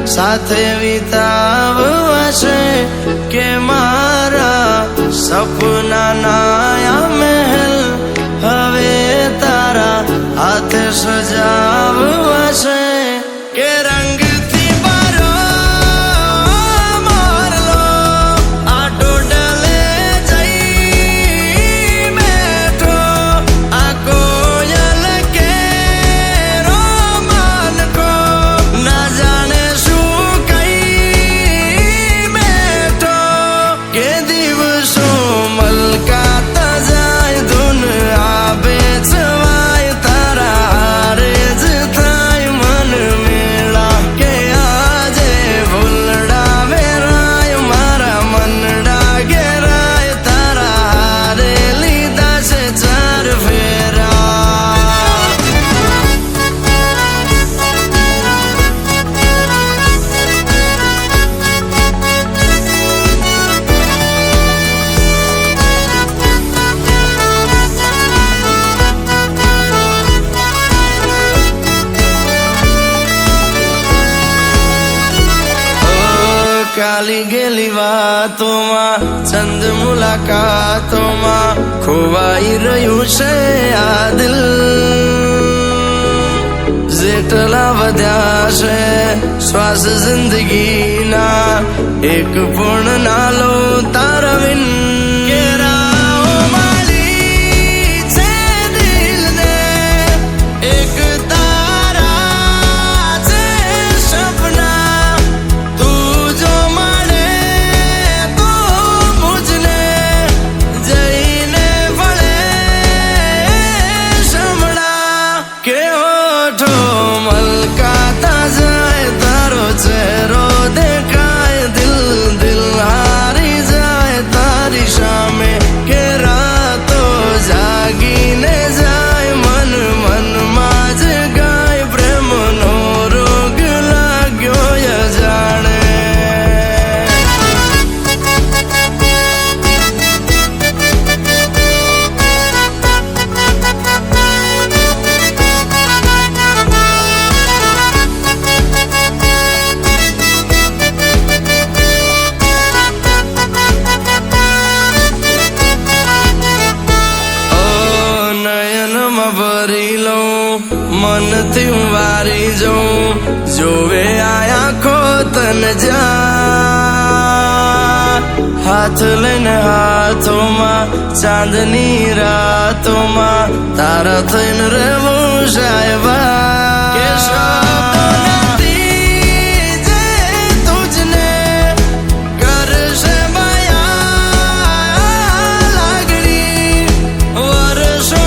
સાથે વિતાવશે કે મારા સપનાના મહેલ હવે તારા હાથે સજાવશે કે રંગથી ભરો મોરલો આ ટોડલે જઈ બેઠો આ કોયલ કે રોમાન કો ના જાણે શું કઈ બેઠો કે દિવસો મલકાતા જાય ધૂન આવે છવાય તારા હારે જ થાય મન મેળા કે આજે ભૂલડા વેરાય મારા મનડા ઘેરાય તારા હારે લીધા છે ચાર ફેરા કાલી ગેલી વાતોમાં ચંદ મુલાકાતોમાં ખોવાઈ રહ્યું છે આ દિલ જેટલા વધ્યા છે શ્વાસ જિંદગીના એક પૂર્ણ ના લો તારા વિન કે રાહો માલી છે દિલ મનથી વારી જઉં જોવે આખો તન જા હાથ લઈને હાથોમાં ચાંદની રાતોમાં તારા થઈને રહેવું સાહેબા કે શબ્દો નથી જે તુજને કરશે માયા લાગણી વર્ષો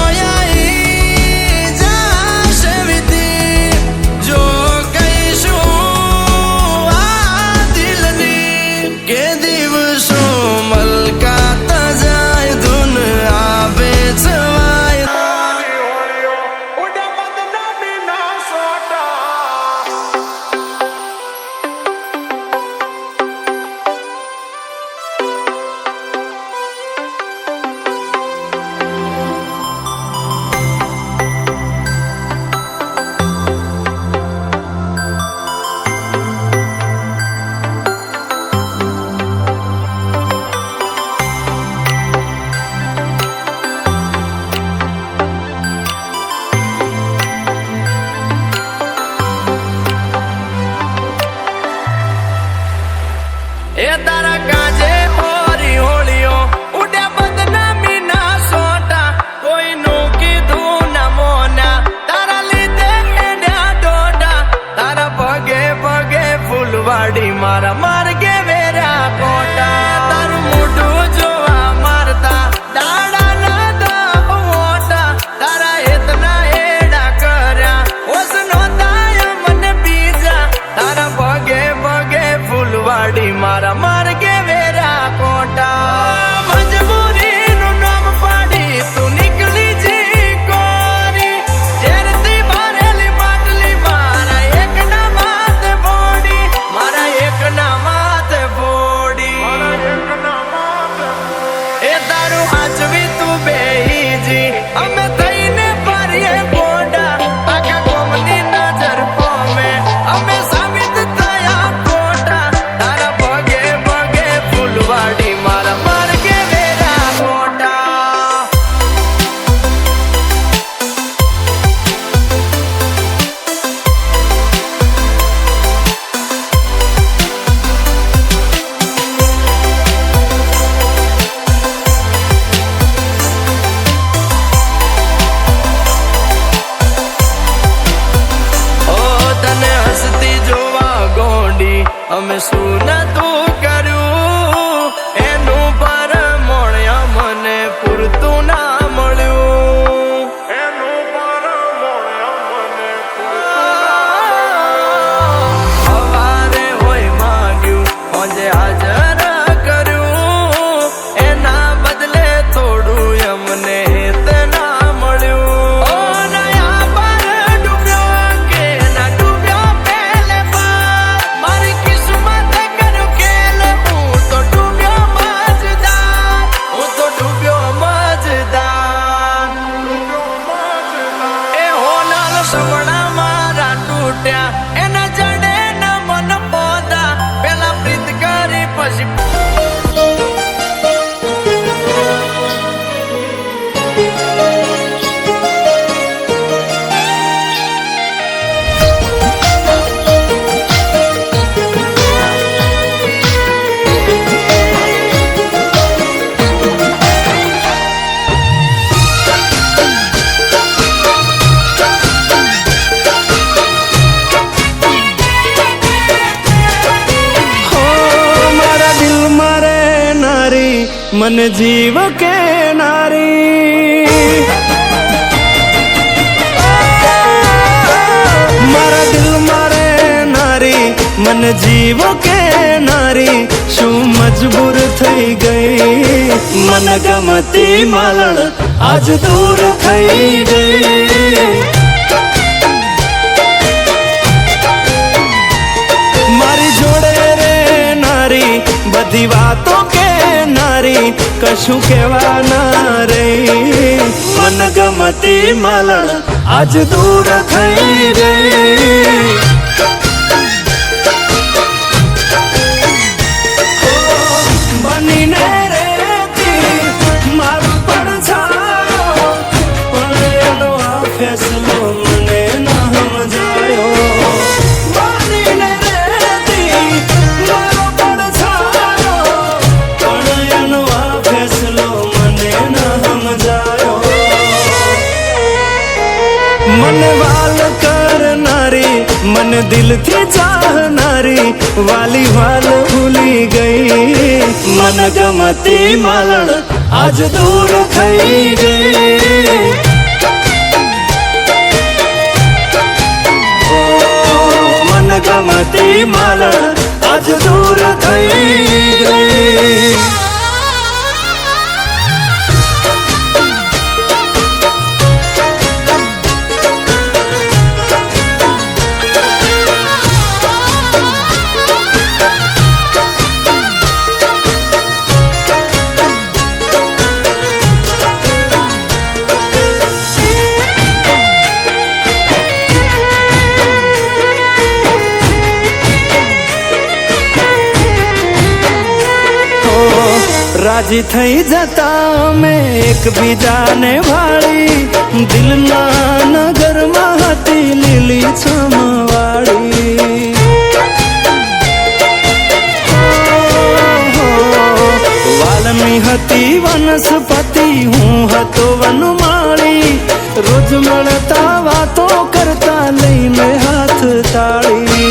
એ તારા કાજે હોરી હોળીઓ ઉડે બદનામી ના સોટા કોઈનું કીધું ના મોના તારા લીધે હેડ્યા ડોડા તારા પગે પગે ફૂલવાડી મારા માર્ગે વેરા કોટા તારું મોઢું જોવા મારતા દાડા ના દા મોટા તારા એતના હેડા કર્યા ઓસ નોંધાય મને બીજા તારા પગે પગે ફૂલવાડી મારા માર્ગે વેરા કોટા મજબૂરીનું નામ પાડી તું નીકળી જી કોરી ઝેરથી ભરેલી બાટલી મારા એકના માથે ફોડી મારા એકના માથે ફોડી એ તારું હાચવી તું બેહીજી અમે થઈને ફરીએ ગોડા આખા કોમની નજર કોમે અમે સાબિત થયા ખોટા તારા પગે પગે ફૂલવાડી મારા માર્ગે વેરા ખોટા ઓ તને હસતી જોવા ગોંડી અમે શું નતું કર્યું એનું પરમોણ્ય મને પૂરતું ના મળ્યું એનું પરમોણ્ય મને સવારે હોય માંગ્યું આજે હાજર કર્યું એના બદલે થોડું અમને હેત ના મળ્યું ઓ નયા પર ડૂબ્યો કે ના ડૂબ્યો પહેલે પર મારી કિસ્મત કર્યું ખેલ હું તો ડૂબ્યો મજદાર એ હોનાલ સપના મારા તૂટ્યા એના જડે ના મન પોતા પેલા પ્રીત કરી પછી मन जीव के नारी मारा दिल मारे नारी मन जीव के नारी शू मजबूर थई गई मन गमती मालण आज दूर थई गई मारी जोड़े रे नारी बधी बातों के नारी कशु केवा ना रे मन गमती मालण आज दूर थई गई बनी ने रेती मारू पण छाड़ो पण एनो आ फैसलो मने मन वाल करनारी मन दिल थी चाहनारी वाली वाल भूली गई मन गमती मालण आज दूर थई गई मन गमती मालण आज दूर थई गई राजी थई जता में एक बीजाने वाली दिल ना नगर महती लीली छमवाड़ी वालमी हती वनस्पति हूँ हतो वनमाली रोज મળતા વાતો करता લઈને हाथ ताड़ी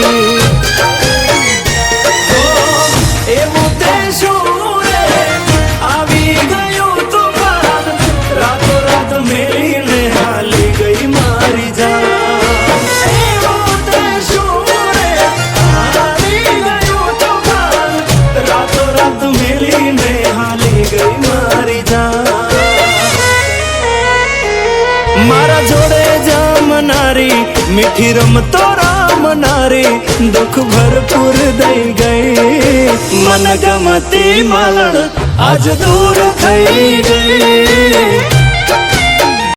એવું તે શું मारा जोड़े जमनारी मीठी रमतो रामनारी दुख भरपूर दई गई मन गमती मालण आज दूर थई गई